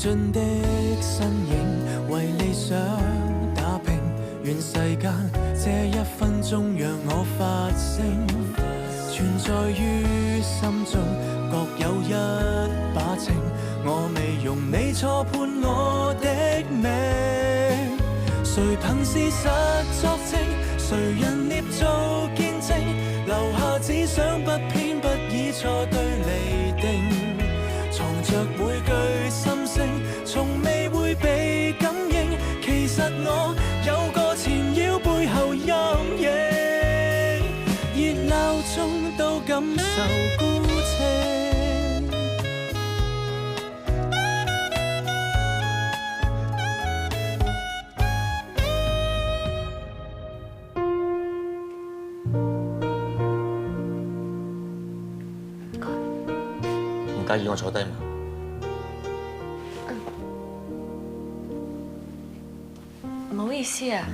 進的身影，為理想打拼，願世間這1分鐘讓我發聲，存在於心中，各有一把秤，我未容你錯判我的命，誰憑事實作證，誰人捏造見證，留下只想不偏不倚錯對釐定，藏着每句心聲，從未會被感應，其實我有個纏繞背後陰影，熱鬧中都感受孤清。唔介意我坐低嘛？唔好意思啊，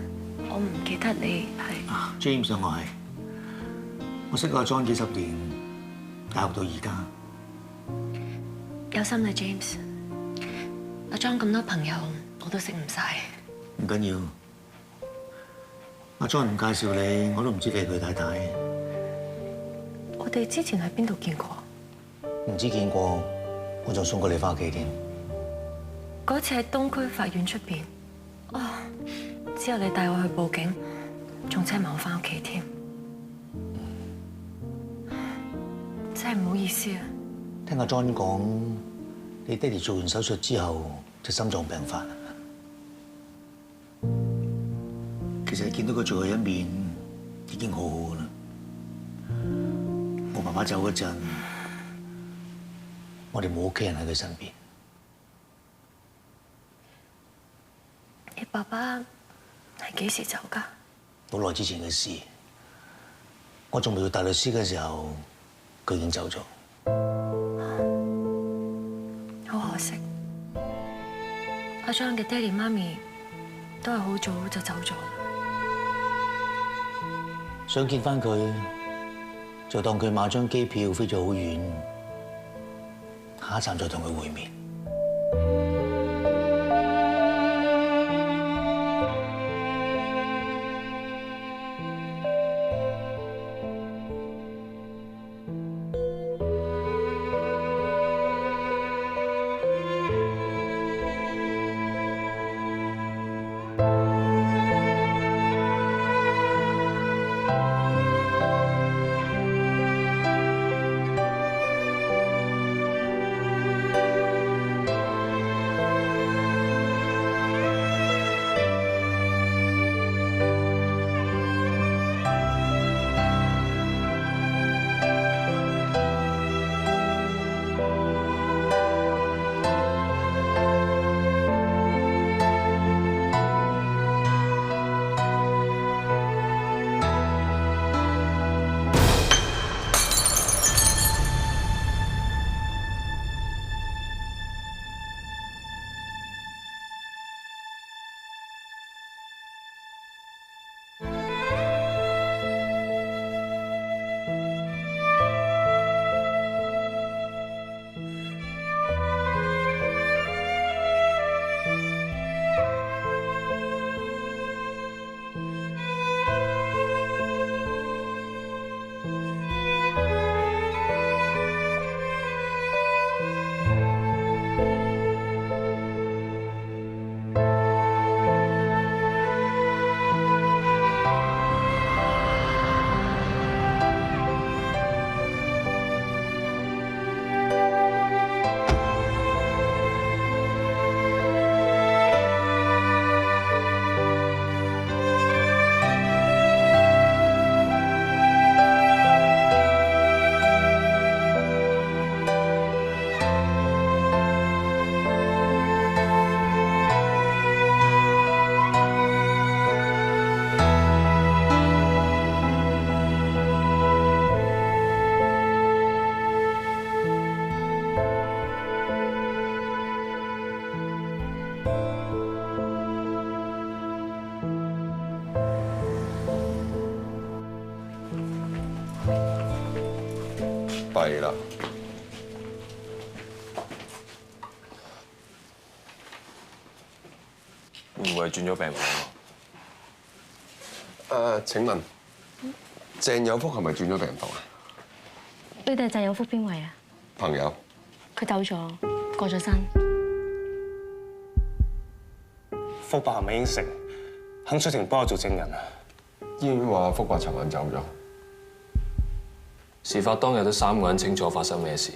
我唔記得你係。James 我係，我識阿 John 幾十年，大學到而家。有心啦 ，James。阿 John 咁多朋友，我都識唔晒。唔緊要，阿 John 唔介紹你，我都唔知你係佢太太。我哋之前喺邊度見過？唔知見過，我仲送過你翻屋企添。嗰次喺東區法院出邊。哦，之後你帶我去報警，仲車埋我翻屋企添。真係唔好意思啊！聽阿 John 講，你爹哋做完手術之後就心臟病發。其實見到佢最後一面已經好好噶啦。我爸爸走嗰陣，我哋冇屋企人喺佢身邊。你爸爸係幾時走㗎？好耐之前嘅事，我仲未做大律師嘅時候，佢已經走咗。好可惜，阿張嘅爹哋媽咪都係好早就走咗。想見翻佢，就當佢買張機票飛咗好遠，下一站再同佢會面。弊啦！係轉咗病房啊？請問鄭有福係咪轉咗病房啊？你哋鄭有福邊位啊？朋友。佢走咗，過咗身。福伯係咪應承肯出庭幫我做證人啊？醫院話福伯尋晚走咗。事發當日都3個人清楚發生咩事，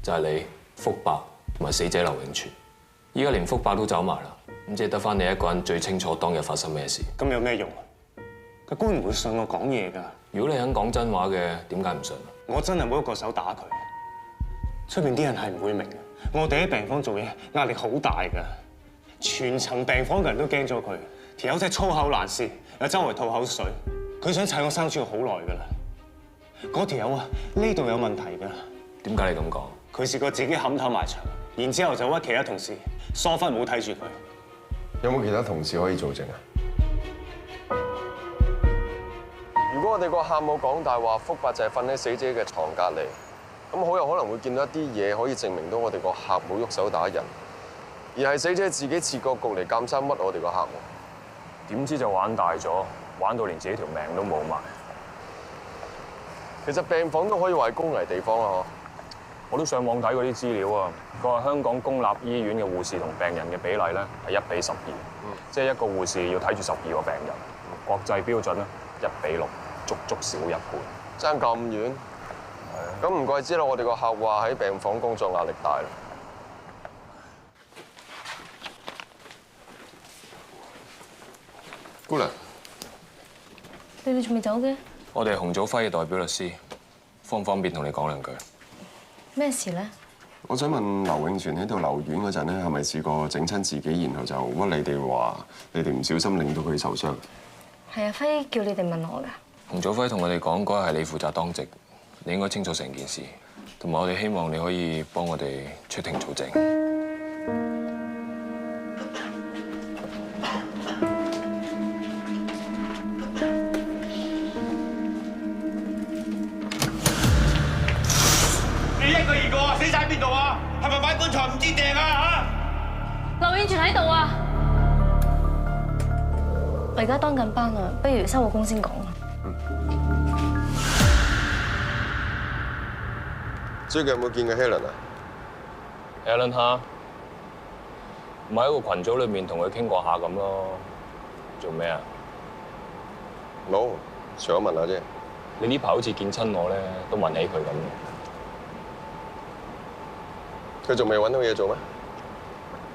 就係你、福伯同埋死者劉永全。依家連福伯都走埋啦，咁即係得翻你一個人最清楚當日發生咩事。咁有咩用啊？個官唔會信我講嘢㗎。如果你肯講真話嘅，點解唔信？我真係冇一個手打佢。出邊啲人係唔會明嘅。我哋喺病房做嘢，壓力好大㗎。全層病房嘅人都驚咗佢。條友仔粗口爛舌，又周圍吐口水。佢想砌我生豬肉好耐㗎啦。嗰條友啊，呢度有問題㗎。點解你咁講？佢試過自己冚頭埋牆，然之後就屈其他同事疏忽冇睇住佢。有冇其他同事可以做證啊？如果我哋個客冇講大話，福伯就係瞓喺死者嘅床隔離，咁好有可能會見到一啲嘢可以證明到我哋個客冇喐手打人，而係死者自己設個局嚟監生屈我哋個客喎。點知就玩大咗，玩到連自己條命都冇埋。其實病房都可以話係高危地方啊！我都上網睇過啲資料啊，佢話香港公立醫院嘅護士同病人嘅比例咧係1:12，即係一個護士要睇住12個病人。國際標準咧1:6，足少一半。爭咁遠，咁唔怪之啦！我哋個客話喺病房工作壓力大啦。姑娘，你哋仲未走嘅？我哋係洪祖輝嘅代表律師，方唔方便同你講兩句？咩事咧？我想問劉永全喺度留院嗰陣咧，係咪試過整親自己，然後就屈你哋話你哋唔小心令到佢受傷？係阿輝叫你哋問我㗎。洪祖輝同我哋講嗰日係你負責當值，你應該清楚成件事，同埋我哋希望你可以幫我哋出庭做證。你一個二個死晒邊度啊？係咪擺棺材唔知掟啊？劉永全喺度啊！我而家當緊班啊，不如收個工先講啊。最近有冇見過 Helen 啊 Helen 嚇，咪喺個群組裏面同佢傾過下咁咯。做咩啊？冇，除咗問下啫。你呢排好似見親我咧，都問起佢咁。佢仲未揾到嘢做咩？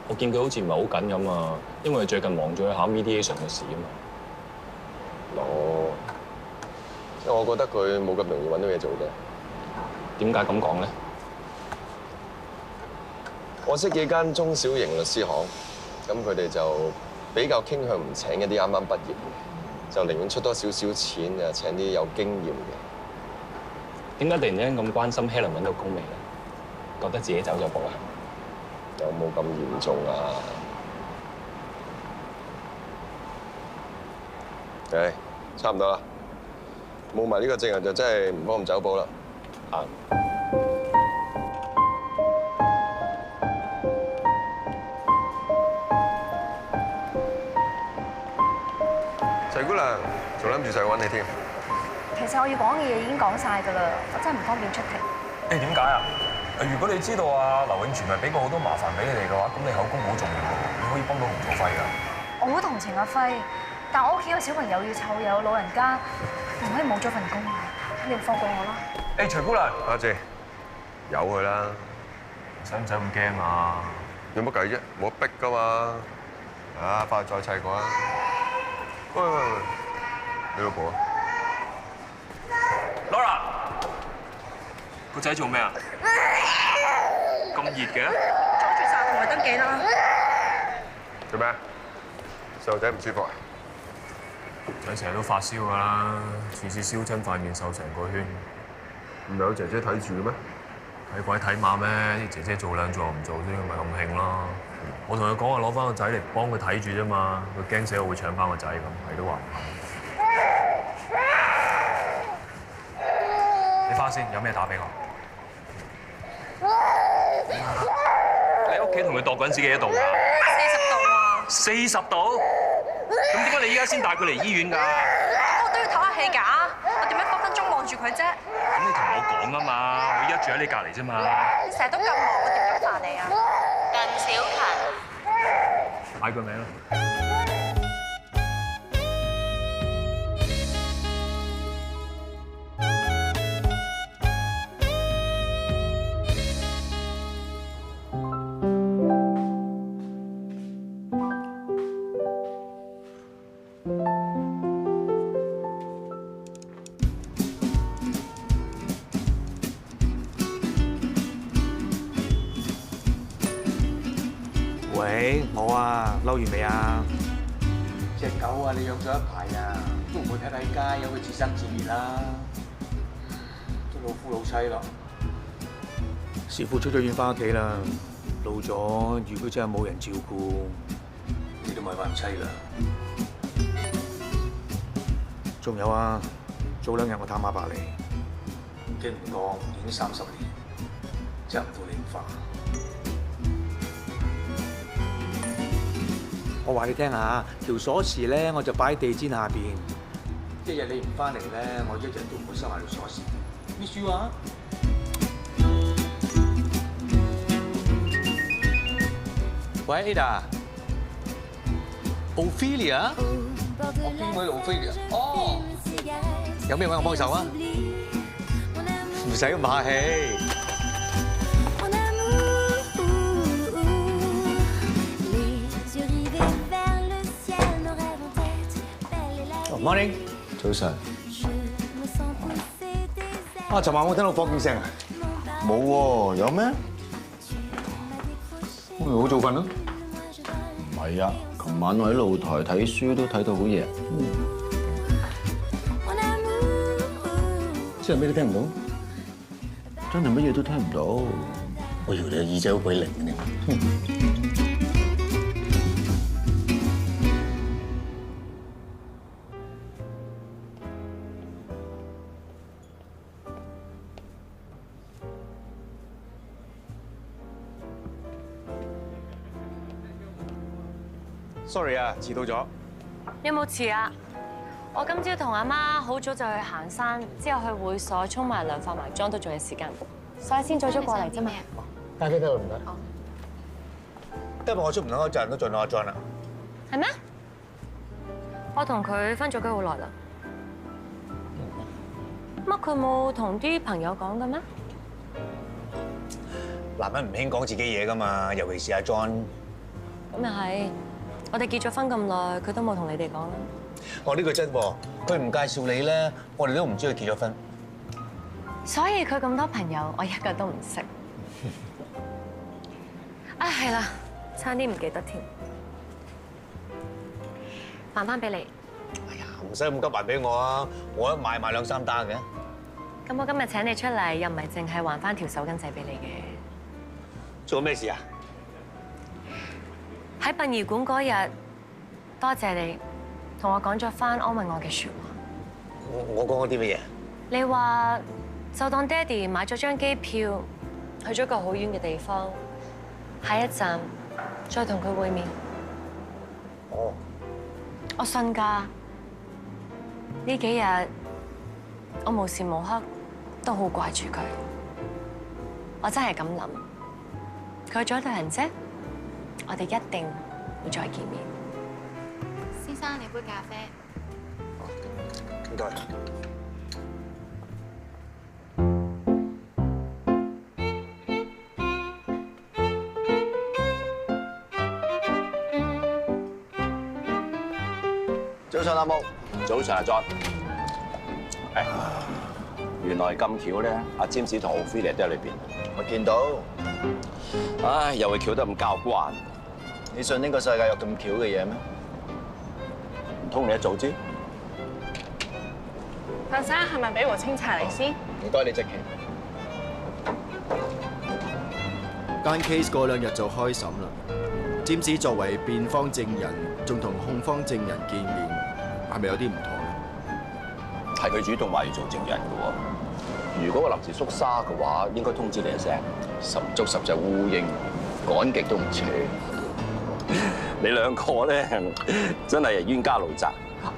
我見佢好似唔係好緊咁啊，因為最近忙咗去考 mediation 嘅事啊嘛。哦，因為我覺得佢冇咁容易揾到嘢做啫。點解咁講咧？我識幾間中小型律師行，咁佢哋就比較傾向唔請一啲啱啱畢業嘅，就寧願出多少少錢就請啲有經驗嘅。點解突然間咁關心 Helen 揾到工未咧？覺得自己走咗步啊？有冇咁嚴重啊？誒，差唔多啦，冇埋呢個證人就真係唔幫咁走步啦。啊！齊姑娘，仲諗住上去揾你添。其實我要講嘅嘢已經講晒㗎啦，我真係唔方便出庭。誒點解啊？如果你知道啊劉永全咪俾過好多麻煩俾你哋嘅話，咁你口供好重要喎，你可以幫到洪祖輝㗎。我好同情阿輝，但我屋企有小朋友要湊，又有老人家，唔可以冇咗份工。你放過我啦。誒徐姑娘，阿姐，由佢啦，使唔使咁驚啊？有乜計啫？冇得逼㗎嘛。啊，翻去再砌過啦。喂，你老婆啊 Laura， 個仔做咩啊？咁熱嘅？阻住晒同埋登記啦。做咩？細路仔唔舒服啊？仔成日都發燒㗎啦，次次燒親塊面瘦成個圈。唔係有姐姐睇住嘅咩？睇鬼睇馬咩？啲姐姐做兩做唔做啫，咪咁興咯。我同佢講話攞翻個仔嚟幫佢睇住啫嘛，佢驚死我會搶翻個仔咁，係都話唔肯。你翻先，有咩打俾我？你喺屋企同佢度緊自己幾多度㗎？ 40度啊！ 40度？咁點解你依家先帶佢嚟醫院㗎？我都要唞下氣㗎，我點樣分分鐘望住佢啫？咁你同我講啊嘛，我依家住喺你隔離啫嘛。你成日都咁忙，我點樣煩你啊？鄧小勤，嗌個名啦。喂，我啊，嬲完未啊？隻狗啊，你養咗一排啊，都唔會睇睇街，由佢自生自滅啦，都老夫老妻咯。師傅出咗院翻屋企啦，老咗，如果真係冇人照顧，你都咪還妻啦。仲有啊，早2日我探阿伯嚟，唔經唔覺已經30年，真係唔負你咁化。我話你聽下，條鎖匙咧我就擺喺地氈下邊。一日你唔翻嚟咧，我一日都唔會收埋條鎖匙。Miss you 啊！喂 Ada，Ophelia， 我邊位 Ophelia？ 哦，有咩揾我幫手啊？唔使咁客氣。Morning， 早晨。尋晚我聽到火警聲啊？冇喎，有咩？我咪好早瞓咯。唔係啊，琴晚我喺露台睇書都睇到好夜。真係咩都聽唔到？真係乜嘢都聽唔到。我以為你耳仔好鬼靈嘅呢。Sorry 啊，遲到咗。有冇遲啊？我今朝同阿媽好早就去行山，之後去會所沖埋涼、化埋妝都仲有時間，所以先早咗過嚟啫嘛。咖啡得唔得？今日我出唔到嗰陣都盡到阿 John 啦。係咩？我同佢分咗居好耐啦。乜佢冇同啲朋友講嘅咩？男人唔興講自己嘢㗎嘛，尤其是阿 John。咁又係。我哋結咗婚咁耐，佢都冇同你哋講啦。哦，呢個真喎，佢唔介紹你咧，我哋都唔知佢結咗婚。所以佢咁多朋友，我一個都唔識。啊，係啦，差啲唔記得添，還翻俾你。哎呀，唔使咁急還俾我啊，我一買2、3單嘅。咁我今日請你出嚟，又唔係淨係還翻條手巾仔俾你嘅。做咩事啊？喺殯儀館嗰日，多謝你同我講咗番安慰我嘅説話。我講咗啲乜嘢？你話就當爹哋買咗張機票，去咗個好遠嘅地方，下一站再同佢會面。哦，我信㗎。呢幾日我無時無刻都好掛住佢，我真係咁諗。佢去咗旅行啫。我哋一定會再見面。先生，你杯咖啡。唔該。早晨，阿木。早晨，阿 John。原來咁巧咧，阿 James 同 Ophelia 都喺裏邊。我見到。唉，又會巧得咁交關。你信呢個世界有咁巧嘅嘢咩？唔通你一早知？范生係咪俾壺清茶嚟先？唔該你，積淇。間 case 過2日就開審啦。占士作為辯方證人，仲同控方證人見面，係咪有啲唔妥咧？係佢主動話要做證人嘅喎。如果個臨時縮沙嘅話，應該通知你一聲。10足10隻烏蠅，趕極都唔扯。你兩個咧真係冤家路窄，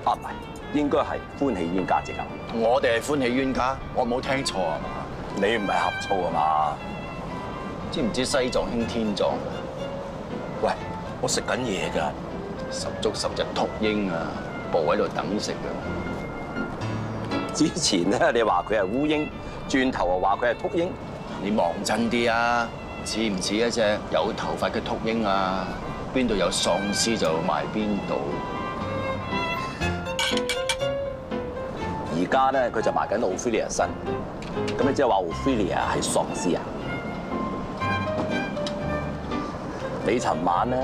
啊唔係，應該係歡喜冤家至啱。我哋係歡喜冤家，我冇聽錯啊嘛？你唔係呷醋啊嘛？知唔知西藏興天葬？喂，我食緊嘢㗎，10足10隻禿鷹啊，部喺度等食㗎。之前咧你話佢係烏蠅，轉頭又話佢係禿鷹，你望真啲啊！似唔似一隻有頭髮嘅禿鷹啊？邊度有喪屍就埋邊度。而家咧佢就埋緊奧菲利亞身，咁你即係話奧菲利亞係喪屍啊？你尋晚咧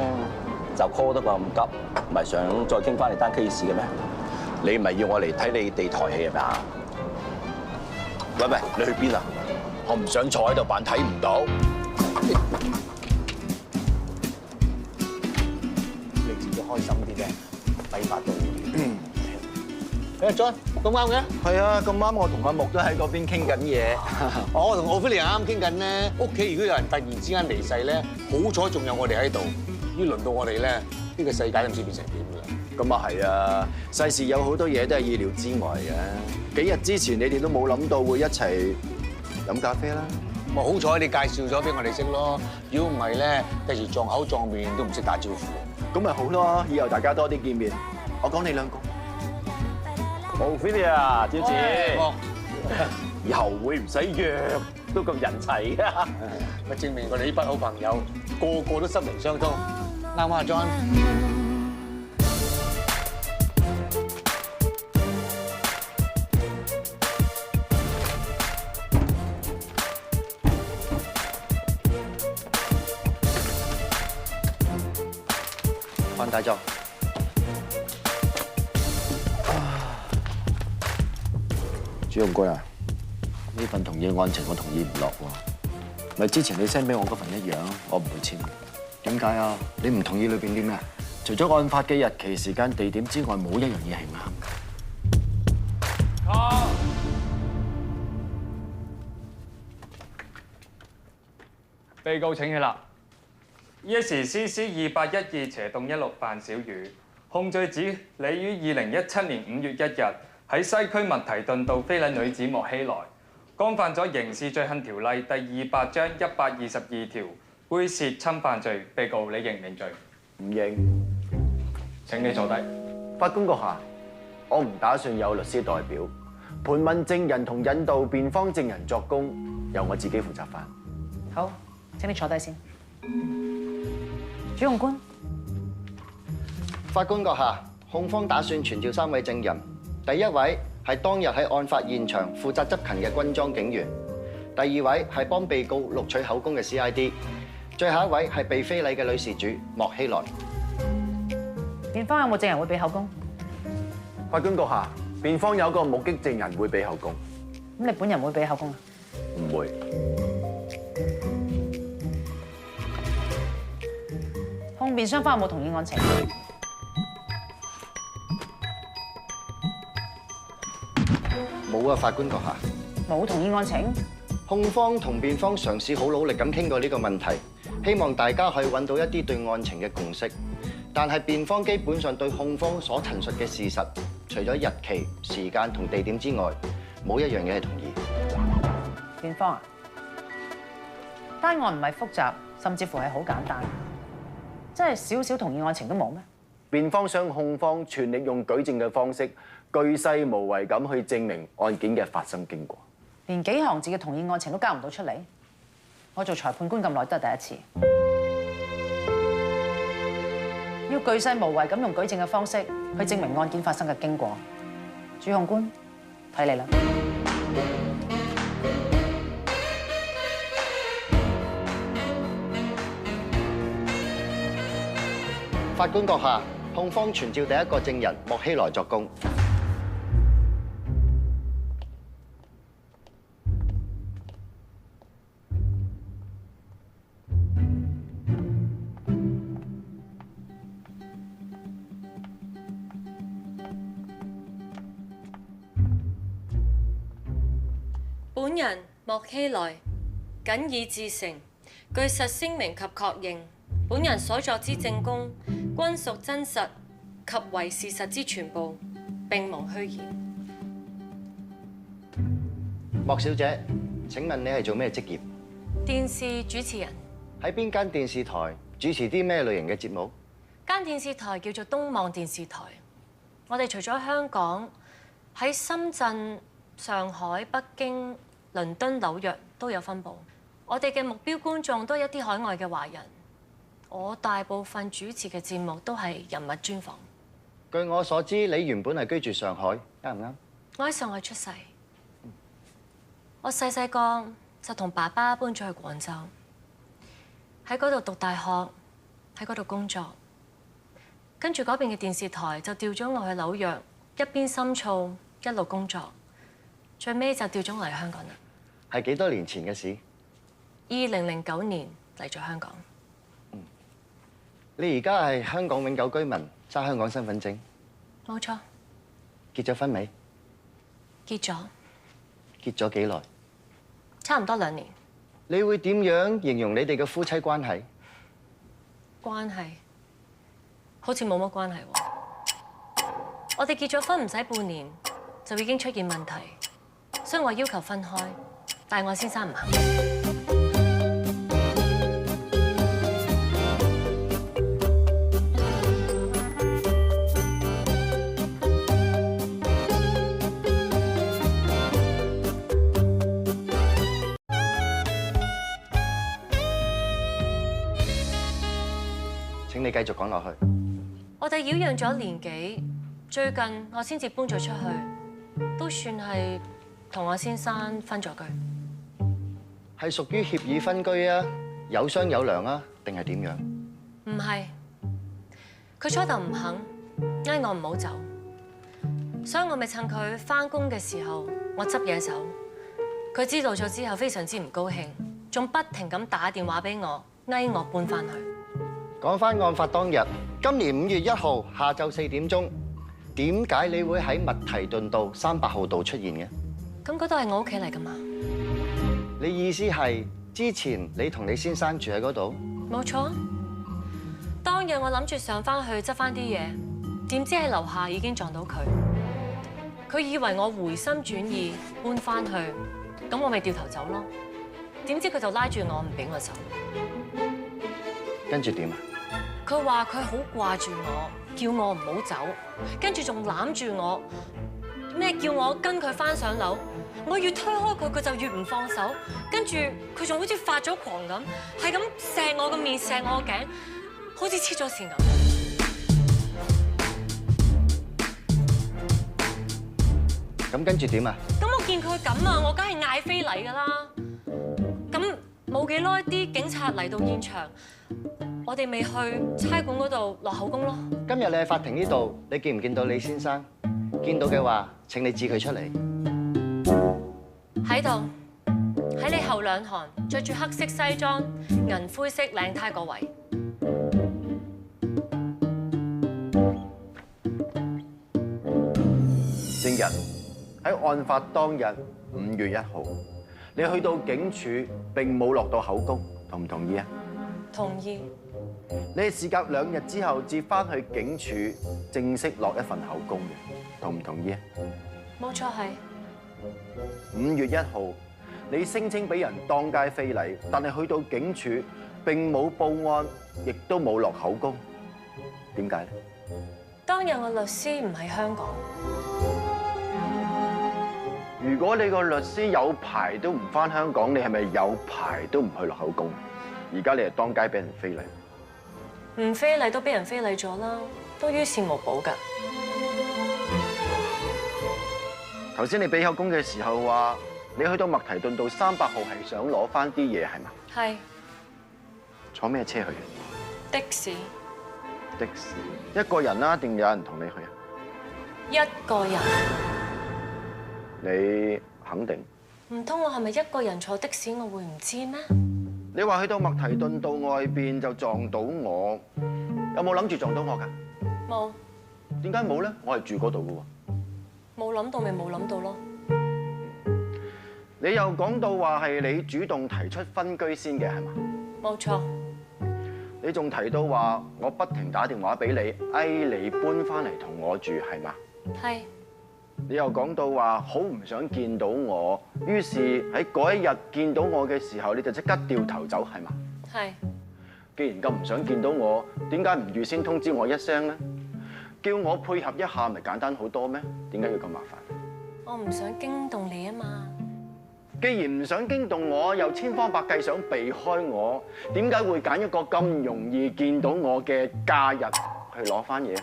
就 call 得咁急，唔係想再傾翻你單 case 嘅咩？你唔係要我嚟睇你哋台戲係咪啊？喂，你去邊啊？我唔想坐喺度扮睇唔到。你自己開心啲啫，揮發到。John， 咁啱嘅？係啊，咁啱我同阿木都喺嗰邊傾緊嘢。我同奧菲利亞啱傾緊咧，屋企如果有人突然之間離世咧，好彩仲有我哋喺度。要輪到我哋咧，呢個世界都唔知變成點㗎啦。咁啊係啊，世事有好多嘢都係意料之外嘅。幾日之前你哋都冇諗到會一齊飲咖啡啦。咪好彩你介紹咗俾我哋識咯。如果唔係咧，第時撞口撞面都唔識打招呼。咁咪好咯，以後大家多啲見面。我講你兩個。奧菲利亞小姐，以後會唔使約都咁人齊啊！咪證明我哋呢班好朋友個個都心靈相通，啱嘛 ，John？翻大作。主任官啊，呢份同意案情我同意唔落喎，咪之前你 send 俾我嗰份一樣，我唔會簽。點解啊？你唔同意裏邊啲咩？除咗案發嘅日期、時間、地點之外，冇一樣嘢係啱嘅。被告請起立。ESCC2812/16范小宇，控罪指你於2017年5月1日喺西區麥提頓道非禮女子莫希萊，干犯咗刑事罪行條例第200章122條猥褻侵犯罪。被告，你認唔認罪？唔認。請你坐低。法官閣下，我唔打算有律師代表，盤問證人同引導辯方證人作供，由我自己負責翻。好，請你坐低先。主控官，法官閣下，控方打算傳召3位證人。第一位係當日喺案發現場負責執勤嘅軍裝警員，第二位係幫被告錄取口供嘅 CID， 最後一位係被非禮嘅女事主莫希萊。辯方有冇證人會俾口供？法官閣下，辯方有個目擊證人會俾口供。咁你本人會俾口供啊？唔會。控辯雙方有冇同意案情？冇啊，法官閣下。冇同意案情？控方同辯方嘗試好努力咁傾過呢個問題，希望大家可以揾到一啲對案情嘅共識。但係辯方基本上對控方所陳述嘅事實，除咗日期、時間同地點之外，冇一樣嘢係同意。辯方啊，單案唔係複雜，甚至乎係好簡單，真係少少同意案情都冇咩？辯方想控方全力用舉證嘅方式，巨細無遺咁去證明案件嘅發生經過。連幾行字嘅同意案情都交唔到出嚟，我做裁判官咁耐都係第一次。要巨細無遺咁用舉證嘅方式去證明案件發生嘅經過。主控官，睇你啦。法官閣下，控方傳召第一個證人莫希萊作供。本人莫希萊謹以至誠，據實聲明及確認，本人所作之證供均屬真實及為事實之全部，並無虛言。莫小姐，請問你係做咩職業？電視主持人。喺邊間電視台主持啲咩類型嘅節目？間電視台叫做東望電視台。我哋除咗香港，喺深圳、上海、北京、倫敦、紐約都有分佈。我哋嘅目標觀眾都係一啲海外嘅華人。我大部分主持嘅節目都係人物專訪。據我所知，你原本係居住上海，啱唔啱？我喺上海出世。我細細個就同爸爸搬咗去廣州，喺嗰度讀大學，喺嗰度工作。跟住嗰邊嘅電視台就調咗我去紐約，一邊深造一路工作，最尾就調咗我嚟香港啦。係幾多年前嘅事？2009年嚟咗香港。你而家係香港永久居民，揸香港身份證。冇錯。結咗婚未？結咗。結咗幾耐？差唔多2年。你會點樣形容你哋嘅夫妻關係？關係好似冇乜關係喎。我哋結咗婚唔使半年就已經出現問題，所以我要求分開，但係我先生唔肯。請你繼續講落去。我哋擾攘咗年幾，最近我先至搬咗出去，都算係同我先生分咗居。係屬於協議分居啊，有商有量啊，定係點樣？唔係，佢初頭唔肯，嗌我唔好走，所以我咪趁佢返工嘅時候，我執嘢走。佢知道咗之後非常之唔高興，仲不停咁打電話俾我，嗌我搬返去。講返案發當日，今年5月1號下晝4點鐘，點解你會喺麥提頓道300號道出現嘅？咁嗰度係我屋企嚟㗎嘛？你意思係之前你同你先生住喺嗰度？冇錯。當日我諗住上返去執返啲嘢，點知喺樓下已經撞到佢。佢以為我回心轉意搬返去，咁我咪掉頭走咯。點知佢就拉住我唔俾我走。跟住點啊？佢話佢好掛住我，叫我唔好走，跟住仲攬住我，咩叫我跟佢翻上樓。我越推開佢，佢就越唔放手。跟住佢仲好似發咗狂咁，係咁錫我個面、錫我個頸，好似黐咗線咁。咁跟住點啊？咁我見佢咁啊，我梗係嗌非禮㗎啦。咁冇幾耐，啲警察嚟到現場。我哋未去差館嗰度落口供咯。今日你喺法庭呢度，你見唔見到李先生？見到嘅話，請你指佢出嚟。喺度，喺你後兩行，着住黑色西裝、銀灰色領呔嗰位。證人喺案發當日5月1號，你去到警署並冇落到口供，同唔同意啊？同意。你係事隔2日之後至翻去警署正式落一份口供嘅，同唔同意啊？冇錯，係。5月1號，你聲稱俾人當街非禮，但係去到警署並冇報案，亦都冇落口供，點解咧？當日我律師唔喺香港。如果你個律師有排都唔翻香港，你係咪有排都唔去落口供？而家你係當街俾人非禮。唔非禮都俾人非禮咗啦，都於事無補㗎。頭先你俾口供嘅時候話，你去到麥提頓道300號係想攞翻啲嘢係嘛？係。坐咩車去？的士。的士。一個人啦，定有人同你去啊？一個人。你肯定？唔通我係咪一個人坐的士，我會唔知咩？你話去到麥提頓道外邊就撞到我，有冇諗住撞到我㗎？冇。點解冇咧？我係住嗰度嘅喎。冇諗到咪冇諗到咯。你又講到話係你主動提出分居先嘅係嘛？冇錯。你仲提到話我不停打電話俾你，嗌你搬翻嚟同我住，係嘛？係。你又講到話好唔想見到我，於是喺嗰一日見到我嘅時候，你就即刻掉頭走，係嘛？係。既然咁唔想見到我，點解唔預先通知我一聲呢？叫我配合一下，咪簡單好多咩？點解要咁麻煩？我唔想驚動你啊嘛。既然唔想驚動我，又千方百計想避開我，點解會揀一個咁容易見到我嘅假日去攞翻嘢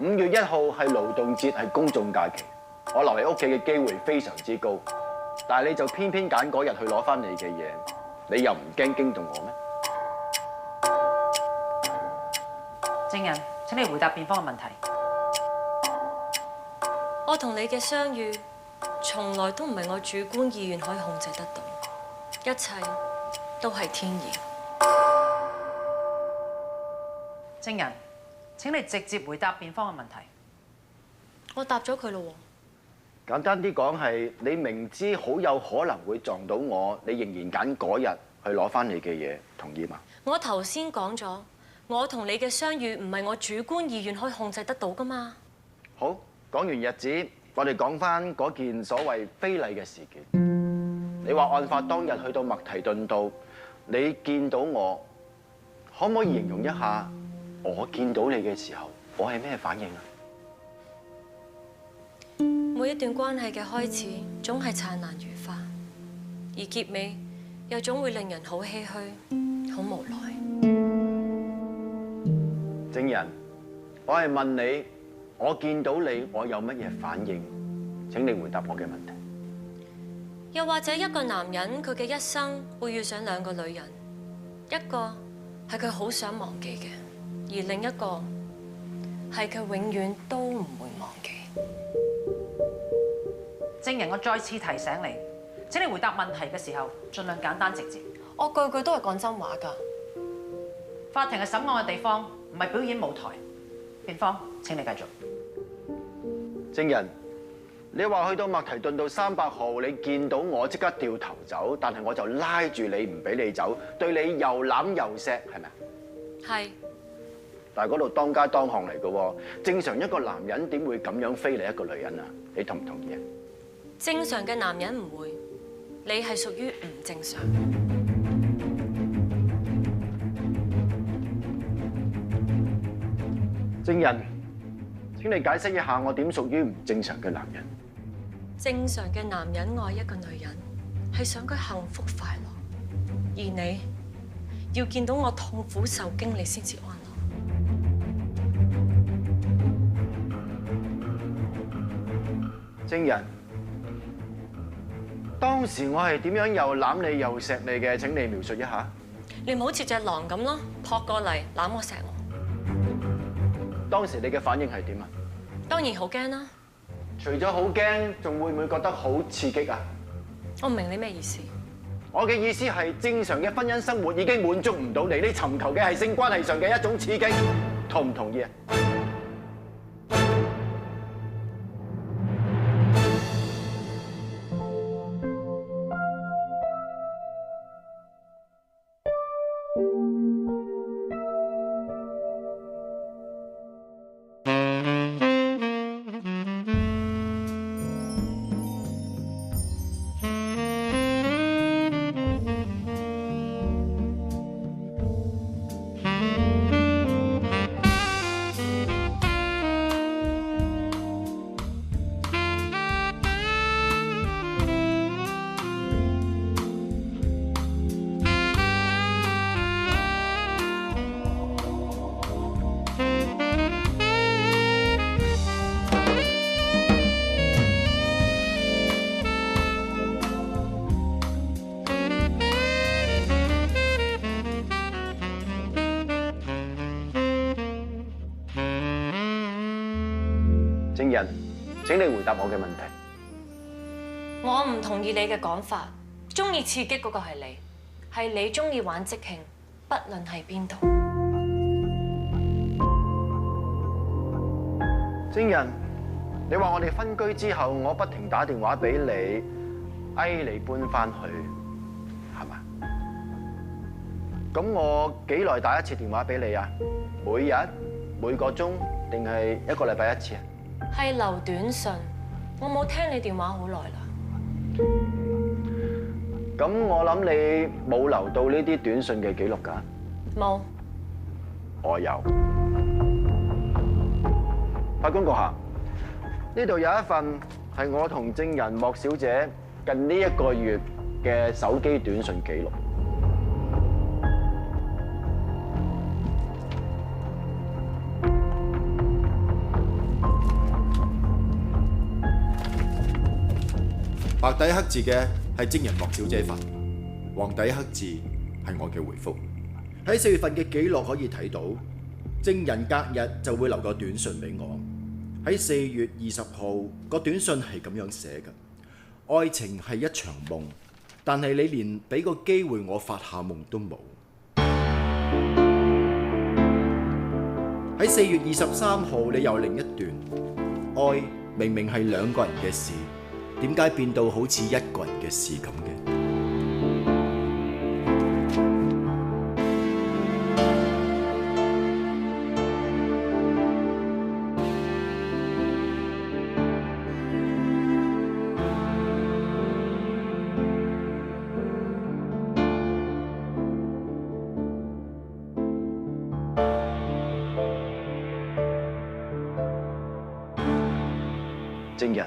？5月1號係勞動節，係公眾假期，我留喺屋企嘅機會非常之高，但係你就偏偏揀嗰日去攞翻你嘅嘢，你又唔驚驚動我咩？證人，請你回答辯方嘅問題。我同你嘅相遇，從來都唔係我主觀意願可以控制得到，一切都係天意。證人，請你直接回答辯方嘅問題。我答咗佢咯喎。簡單啲講係，你明知好有可能會撞到我，你仍然揀嗰日去攞翻你嘅嘢，同意嗎？我頭先講咗，我同你嘅相遇唔係我主觀意願可以控制得到噶嘛。好，講完日子，我哋講翻嗰件所謂非禮嘅事件。你話案發當日去到麥提頓道，你見到我，可唔可以形容一下我見到你嘅時候，我係咩反應啊？每一段關係嘅開始總係燦爛如花，而結尾又總會令人好唏噓、好無奈。證人，我係問你，我見到你，我有乜嘢反應？請你回答我嘅問題。又或者一個男人佢嘅一生會遇上兩個女人，一個係佢好想忘記嘅，而另一個係佢永遠都唔會忘記。證人，我再次提醒你，請你回答問題嘅時候盡量簡單直接。我句句都係講真話㗎。法庭係審案嘅地方，唔係表演舞台。辯方，請你繼續。證人，你話去到麥提頓道300號，你見到我即刻掉頭走，但係我就拉住你唔俾你走，對你又攬又錫，係咪啊？係。但係嗰度當街當巷嚟嘅喎，正常一個男人點會咁樣非禮一個女人啊？你同唔同意啊？正常嘅男人唔會，你係屬於唔正常。證人，請你解釋一下我點屬於唔正常嘅男人？正常嘅男人愛一個女人係想佢幸福快樂，而你要見到我痛苦受驚，你先至安樂。證人，當時我係點樣又攬你又錫你嘅？請你描述一下。你唔好似隻狼咁咯，撲過嚟攬我錫我。當時你嘅反應係點啊？當然好驚啦。除咗好驚，仲會唔會覺得好刺激啊？我唔明你咩意思。我嘅意思係正常嘅婚姻生活已經滿足唔到你，你尋求嘅係性關係上嘅一種刺激，同唔同意啊？證人，請你回答我嘅問題。我唔同意你嘅講法，中意刺激嗰個係你，係你中意玩即興，不論喺邊度。證人，你話我哋分居之後，我不停打電話俾你，你搬翻去，係嘛？咁我幾耐打一次電話俾你啊？每日、每個鐘定係一個禮拜一次啊？係留短信，我冇聽你電話好耐啦。咁我諗你冇留到呢啲短信嘅記錄㗎？冇。我有。法官閣下，呢度有一份係我同證人莫小姐近呢1個月嘅手機短信記錄。白底黑字嘅係證人莫小姐份，黃底黑字係我嘅回覆。喺4月份嘅記錄可以睇到，證人隔日就會留個短信俾我。喺4月20號個短信係咁樣寫嘅：愛情係一場夢，但係你連俾個機會我發下夢都冇。喺4月23號你又另一段，愛明明係2個人嘅事，點解變到好似1個人嘅事咁嘅？證人，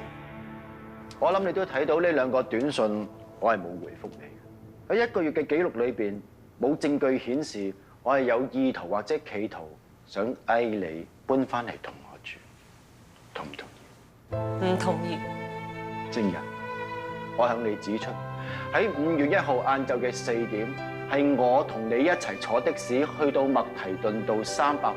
我諗你都睇到呢2個短信，我係冇回覆你嘅。喺1個月嘅記錄裏邊，冇證據顯示我係有意圖或者企圖想你搬翻嚟同我住，同唔同意？唔同意。證人，我向你指出，喺5月1號晏晝嘅4點，係我同你一齊坐的士去到麥提頓道300號。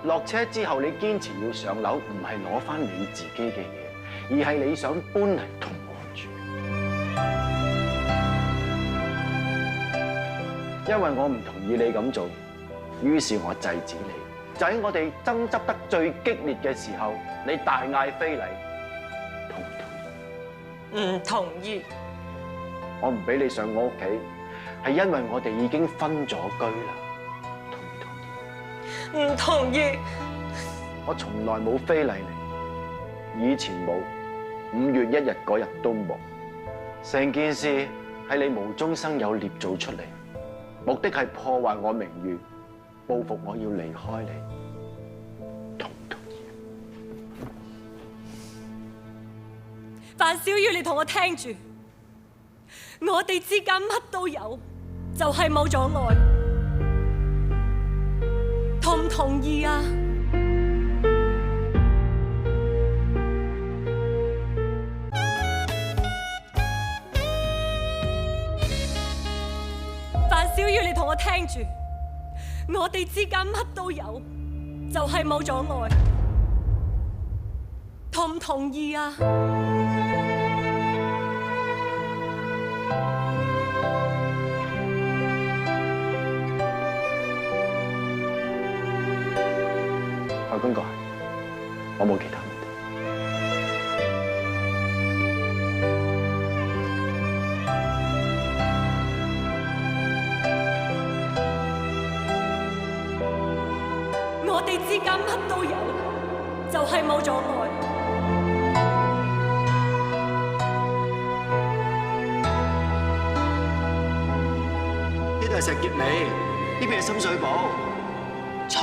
落車之後，你堅持要上樓，唔係攞翻你自己嘅嘢，而係你想搬嚟同我住。因為我唔同意你咁做，於是我制止你。就喺我哋爭執得最激烈嘅時候，你大嗌非禮，同唔同意？唔同意。我唔俾你上我屋企，係因為我哋已經分咗居啦。唔同意。我從來冇非禮你，以前冇，5月1日嗰日都冇。成件事係你無中生有捏造出嚟，目的係破壞我名譽，報復我要離開你。同唔同意？范小雨，你同我聽住，我哋之間乜都有，就係冇咗愛。同唔同意啊？范小雨，你同我聽住，我哋之間乜都有，就係冇咗愛。同唔同意啊？法官閣下，我冇其他問題。我哋之間乜都有，就係冇咗愛。呢度係石硤尾，呢邊係深水埗。錯，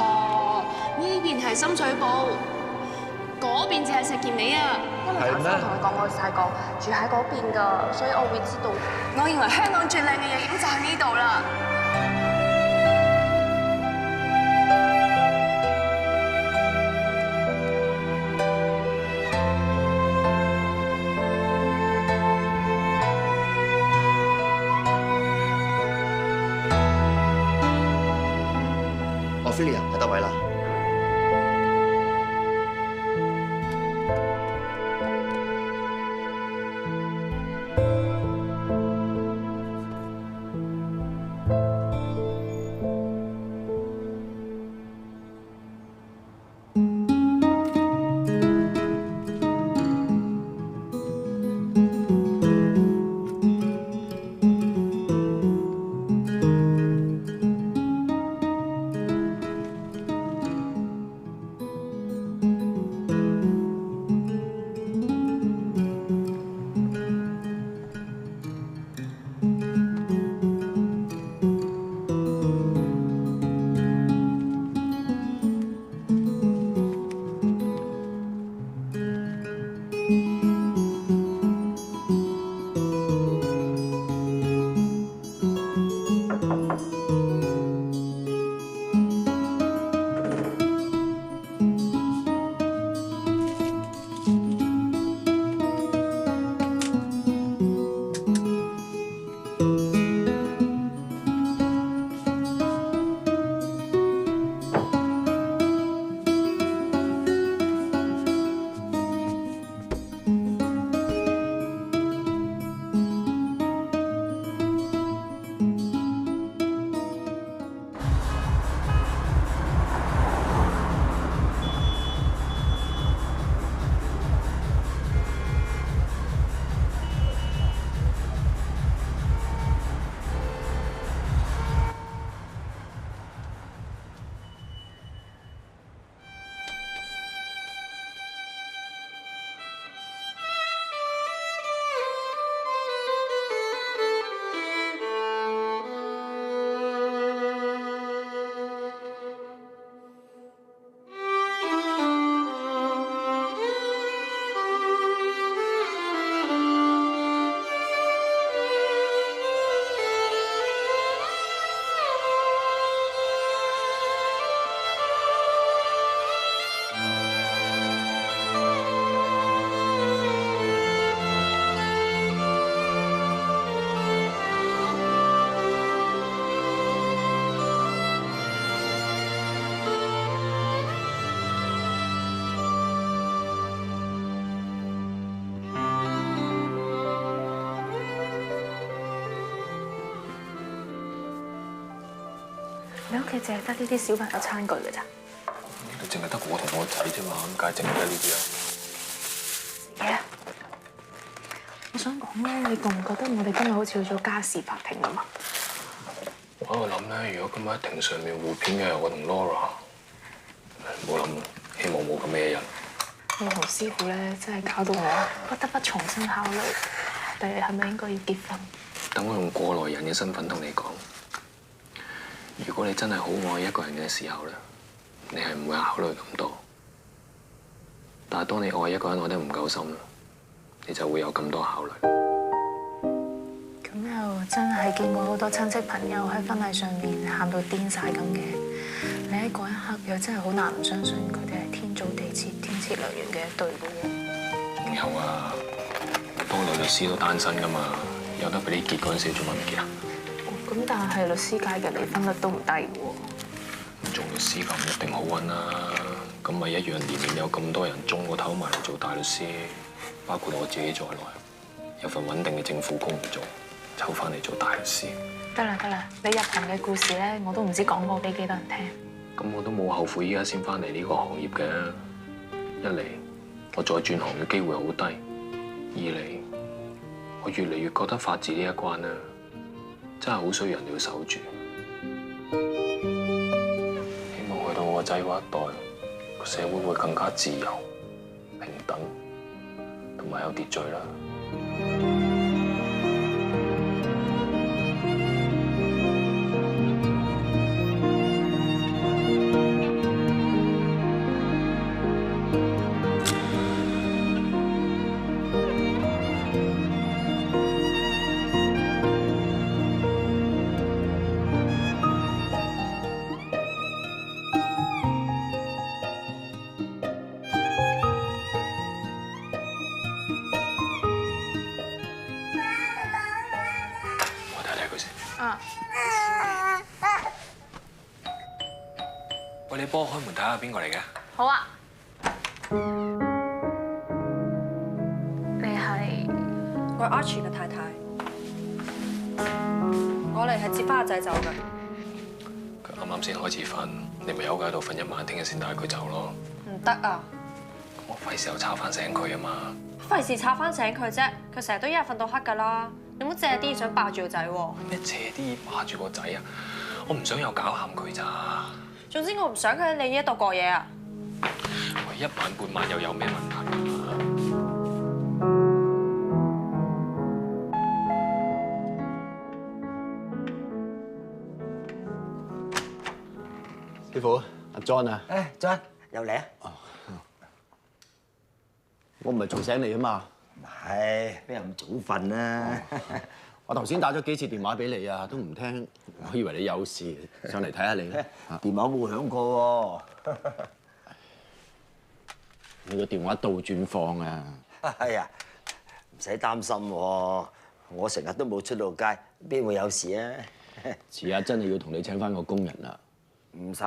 呢邊係深水埗，嗰邊就係石硤尾啊！因為頭先我同佢講，我細個住喺嗰邊㗎，所以我會知道。我認為香港最靚嘅夜景就喺呢度啦。Ophelia，喺得位啦。你屋企淨係得呢啲小朋友餐具㗎咋？呢度淨係得我同我仔啫嘛，咁梗係淨係得呢啲啊。嘢，我想講咧，你覺唔覺得我哋今日好似去咗家事法庭咁啊？我喺度諗咧，如果今日喺庭上面互片嘅係我同 Laura， 冇諗，希望冇咁嘅一日。你同師傅咧，真係搞到我不得不重新考慮，第日係咪應該要結婚？等我用過來人嘅身份同你講，如果你真係好愛一個人嘅時候咧，你係唔會考慮咁多。但係當你愛一個人愛得唔夠深啦，你就會有咁多考慮。咁又真係見過好多親戚朋友喺婚禮上面喊到癲晒咁嘅，你喺嗰一刻又真係好難唔相信佢哋係天造地設、天賜良緣嘅一對嘅喎。仲有啊，嗰個女律師都單身噶嘛，有得俾你結嗰陣時，做乜唔結啊？咁但係律師界嘅離婚率都唔低喎。做律師咁唔一定好揾啦，咁咪一樣年年有咁多人中個頭埋嚟做大律師，包括我自己在內，有份穩定嘅政府工唔做，走翻嚟做大律師。得啦，你入行嘅故事咧，我都唔知講過俾幾多人聽。咁我都冇後悔依家先翻嚟呢個行業嘅。一嚟我再轉行嘅機會好低，二嚟我越嚟越覺得法治呢一關咧，真係好需要人哋要守住。希望去到我個仔嗰一代，個社會會更加自由、平等同埋有秩序啦。喂，你幫我開門睇下邊個嚟嘅？好啊。你係？我係 Archie 嘅太太。我嚟係接翻阿仔走嘅。佢啱啱先開始瞓，你咪由佢喺度瞓一晚，聽日先帶佢走咯。唔得啊！我費事又吵翻醒佢啊嘛。費事吵翻醒佢啫，佢成日都一日瞓到黑㗎啦。你唔好借啲嘢想霸住個仔喎。咩借啲嘢霸住個仔啊？我唔想又搞喊佢咋。總之我唔想佢喺你呢一度過夜啊！喂，一晚半晚又有咩問題啊？師傅，阿 John 啊，John 又嚟啊！我唔係嘈醒你啊嘛。唔係，邊有咁早瞓啊？我頭先打咗幾次電話俾你啊，都唔聽，我以為你有事，上嚟睇下你咧。電話冇響過喎。你個電話倒轉放啊！係啊，唔使擔心喎，我成日都冇出到街，邊會有事啊？遲下真係要同你請翻個工人啦。唔使，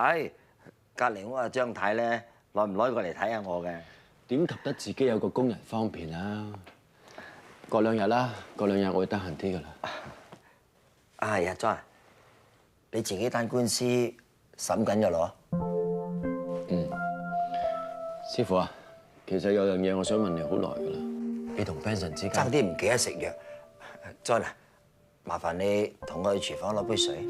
隔離屋阿張太咧，耐唔耐過嚟睇下我嘅？點及得自己有個工人方便啊？過兩日啦，過兩日我會得閒啲噶啦。係啊，John，你自己單官司審緊嘅咯？嗯，師傅啊，其實有樣嘢我想問你好耐噶啦。你同 Benson 之間爭啲唔記得食藥，John啊，麻煩你同我去廚房攞杯水。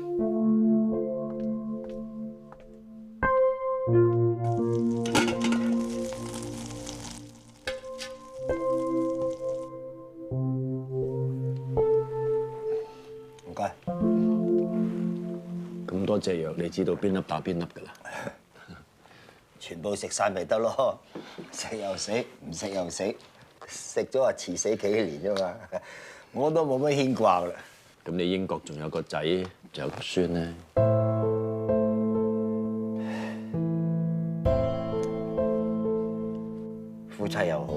咁多隻藥，你知道邊粒打邊粒㗎啦？全部食晒咪得咯，食又死，唔食又死，食咗話遲死幾年啫嘛，我都冇乜牽掛啦。咁你英國仲有個仔，仲有個孫咧？夫妻又好，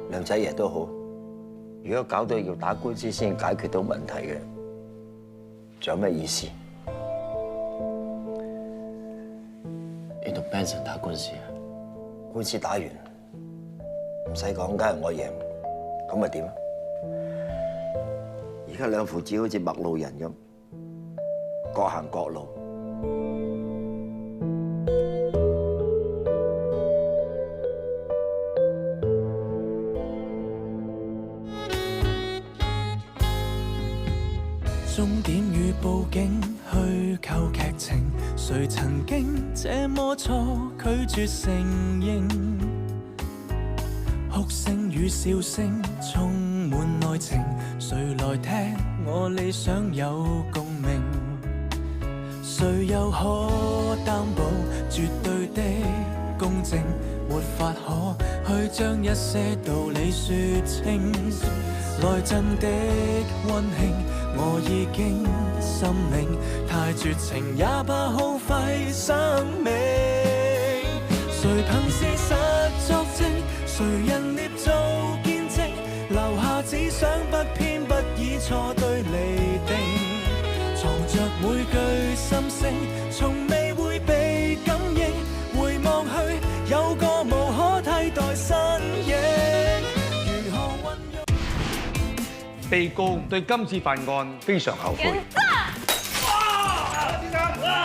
兩仔爺都好，如果搞到要打官司先解決到問題嘅，仲有咩意思？你同 Benson 打官司啊？官司打完，唔使講，梗係我贏，咁咪點啊？而家兩父子好似陌路人咁，各行各路，終點與報警虛構劇情，誰曾經這麼錯拒絕承認？哭聲與笑聲充滿愛情，誰來聽我理想有共鳴？誰又可擔保絕對的公正？沒法可去將一些道理說清，來真的溫馨，我已經心領，太絕情也怕耗費生命。誰憑事實作證，誰人捏造見證，留下只想不偏不倚錯對釐定，藏着每句心聲，從未會被感應，回望去有個無可替代身影。被告對今次犯案非常後悔。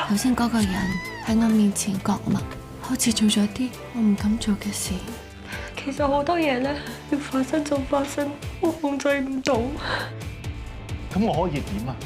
頭先嗰個人喺我面前割脈，好似做咗啲我唔敢做嘅事。其實好多嘢咧，要發生就發生，我控制唔到。咁我可以點啊？